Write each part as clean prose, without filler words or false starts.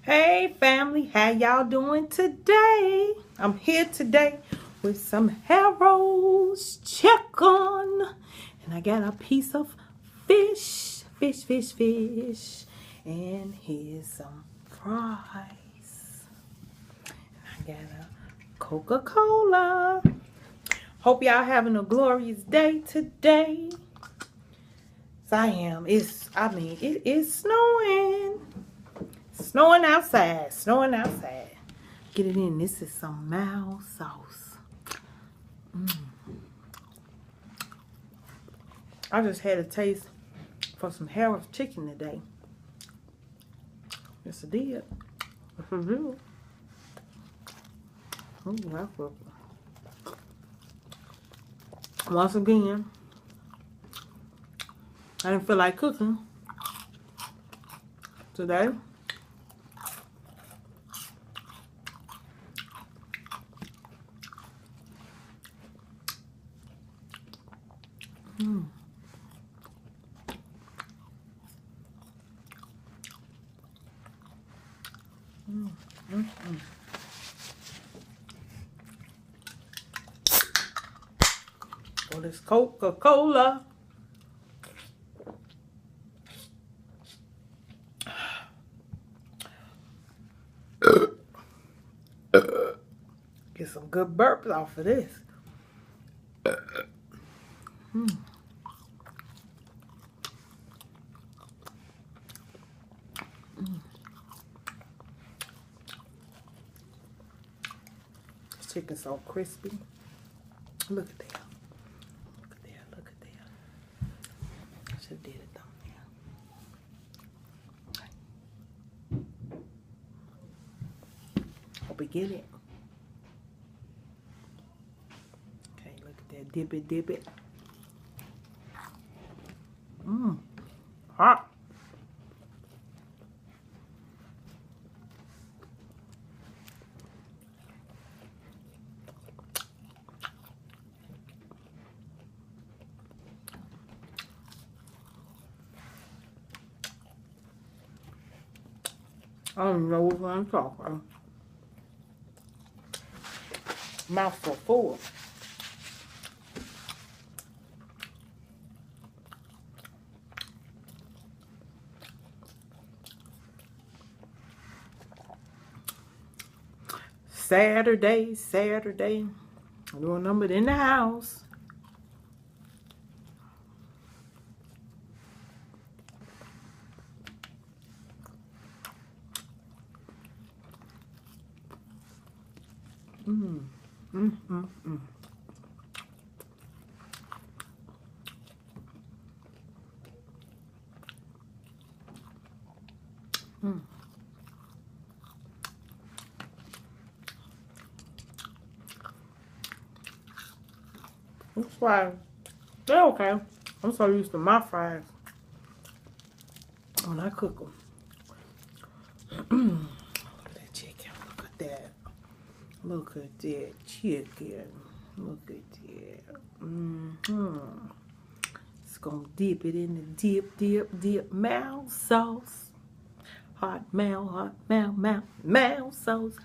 Hey family, how y'all doing today? I'm here today with some Harold's chicken. And I got a piece of fish. And here's some fries. I got a Coca-Cola. Hope y'all having a glorious day today. I am. It is snowing. Snowing outside. Snowing outside. Get it in. This is some mild sauce. I just had a taste for some Harold's chicken today. Yes, I did. Yes, I did. Ooh, that's good. Once again, I didn't feel like cooking today. For this Coca-Cola. Get some good burps off of this. This chicken's so crispy. Look at that. Look at that. Look at that. I should have did it thumbnail. Hope we get it. Okay, look at that. Dip it, dip it. Hot. I don't even know what I'm talking about. Mouth so full. Saturday. I'm doing numbered in the house. That's why they're okay. I'm so used to my fries when I cook them. Look at that chicken. Look at that. Look at that chicken. Look at that. It's gonna dip it in the dip mild sauce. Hot mild sauce.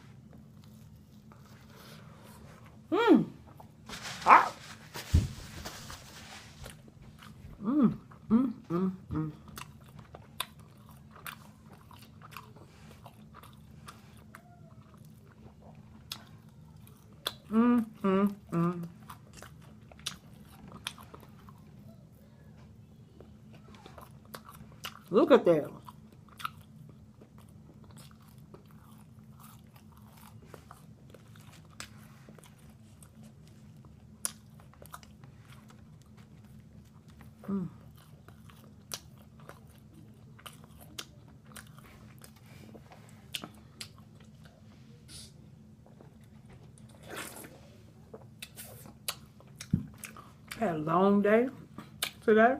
Hot. Look at that. Had a long day today.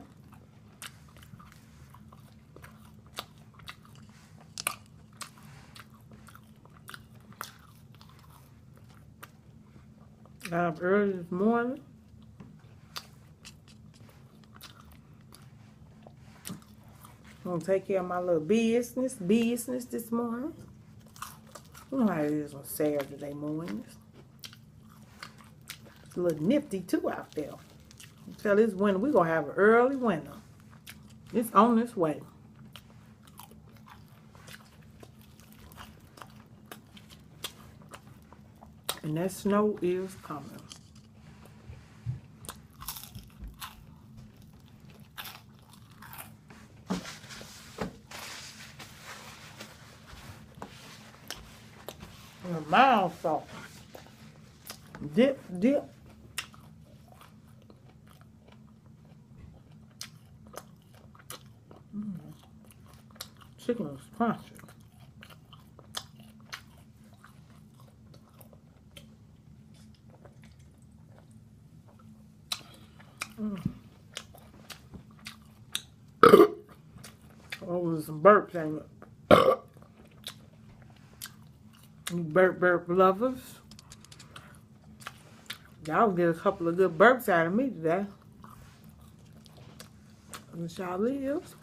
Got up early this morning. I'm gonna take care of my little business this morning. You know how it is on Saturday mornings. It's a little nifty too out there. Until this winter, we're going to have an early winter. It's on its way. And that snow is coming. And mild salt. Dip, dip. Chicken is crunchy. Oh, there's some burps, ain't it? You burp lovers. Y'all get a couple of good burps out of me today. Which y'all lives.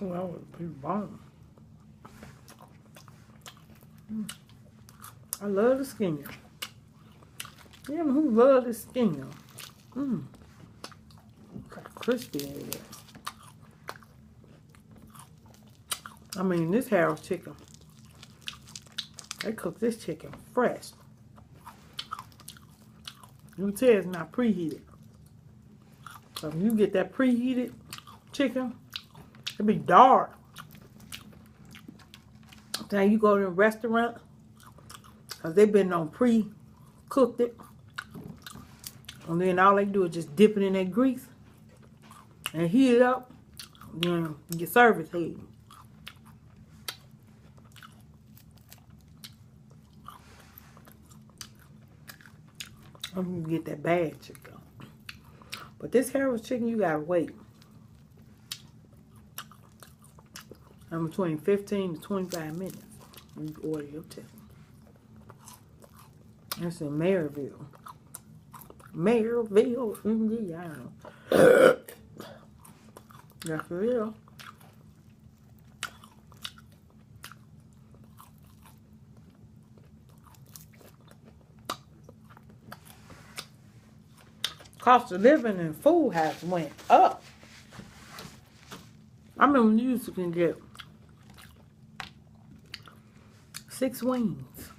Oh, that was pretty bomb. I love the skin. You know who love the skin? Look how crispy it is. I mean, this Harold's chicken. They cook this chicken fresh. You can tell it's not preheated. So if you get that preheated chicken, it'll be dark. Now you go to a restaurant, because they've been on pre-cooked it. And then all they do is just dip it in that grease and heat it up. Then your service head. I'm gonna get that bad chicken. But this Harold's chicken, you gotta wait. I'm between 15 to 25 minutes when you order your chicken. That's in Maryville. Maryville, indeed, I don't know. That's real. Cost of living and food has went up. I remember you used to get 6 wings,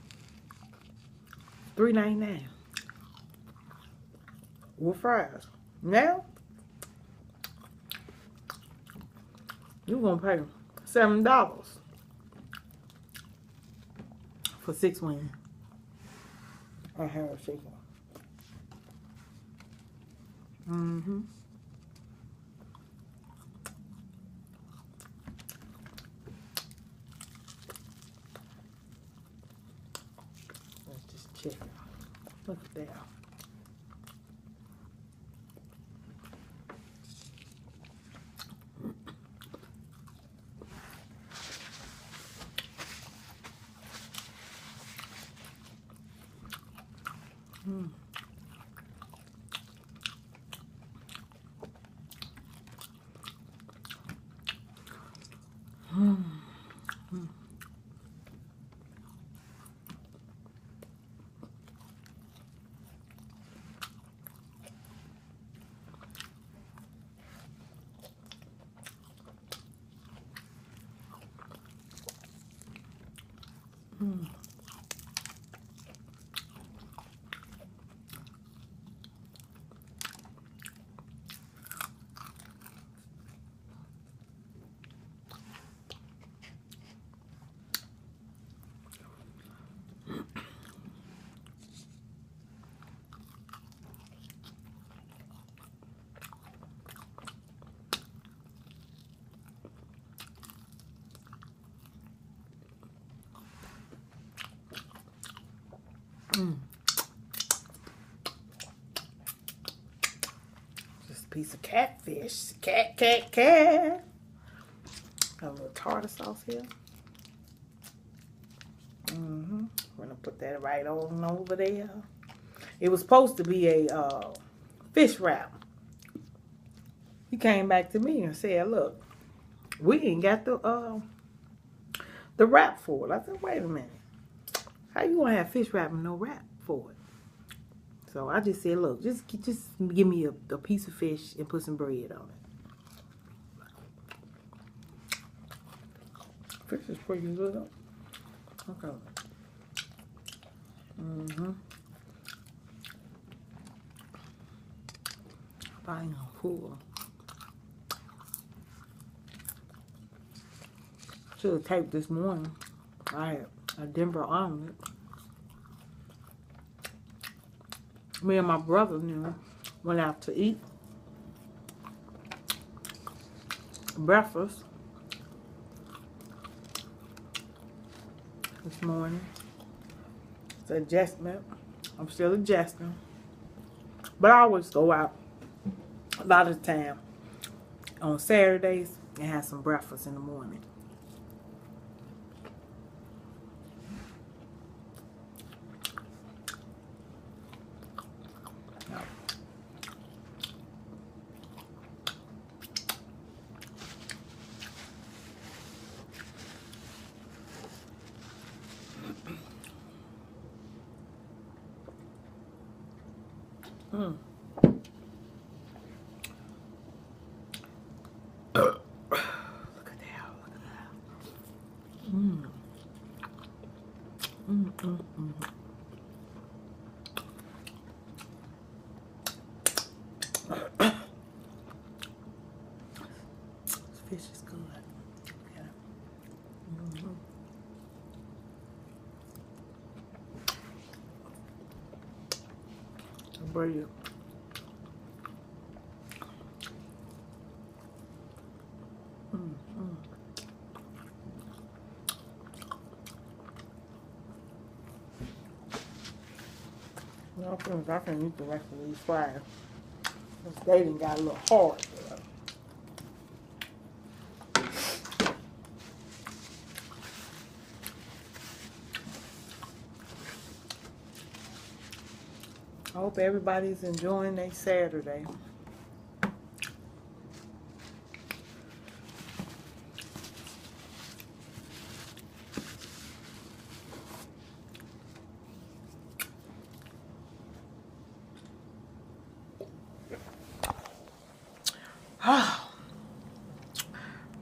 $3.99 with fries. Now you're gonna pay $7 for 6 wings. I have a chicken. That's just chicken. Look at that. piece of catfish. Cat. Got a little tartar sauce here. We're gonna put that right on over there. It was supposed to be a fish wrap. He came back to me and said, "Look, we ain't got the wrap for it." I said, "Wait a minute. How you gonna have fish wrap and no wrap for it?" So I just said, "Look, just give me a piece of fish and put some bread on it." Fish is pretty good. Okay. Buying a pool. Should have taped this morning. I had a Denver omelet. Me and my brother went out to eat breakfast this morning. It's an adjustment. I'm still adjusting. But I always go out a lot of the time on Saturdays and have some breakfast in the morning. Look at that. This fish is good. Yeah. Brilliant. I can eat the rest of these fries. This dating got a little hard. I hope everybody's enjoying their Saturday. Oh,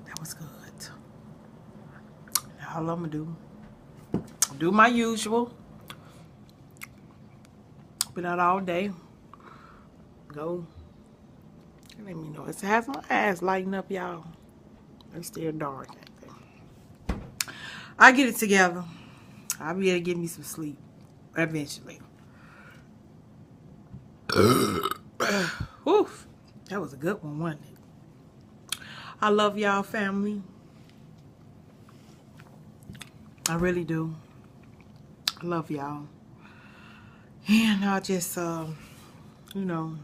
that was good. All I'm gonna do my usual. Been out all day. Go. Let me know. It has my eyes lighting up, y'all. They still dark. I get it together. I'll be able to get me some sleep eventually. Oof. That was a good one, wasn't it? I love y'all, family. I really do. I love y'all. And I just, you know,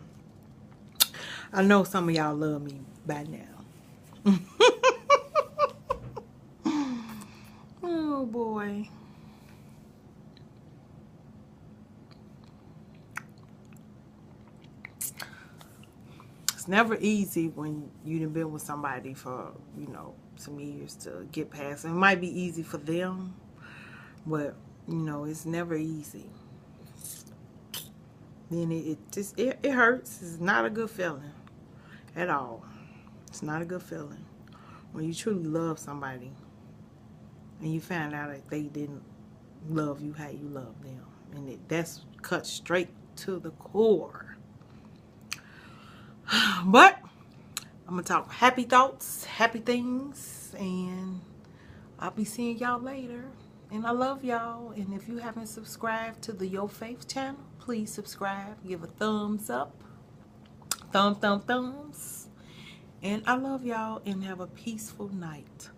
I know some of y'all love me by now. Oh, boy. It's never easy when you've been with somebody for, you know, some years to get past. It might be easy for them, but, you know, it's never easy. Then it hurts. It's not a good feeling at all. It's not a good feeling when you truly love somebody and you find out that they didn't love you how you love them, and that's cut straight to the core. But I'm gonna talk happy thoughts, happy things, and I'll be seeing y'all later. And I love y'all. And if you haven't subscribed to the Your Faith channel, please subscribe. Give a thumbs up. Thumbs. And I love y'all and have a peaceful night.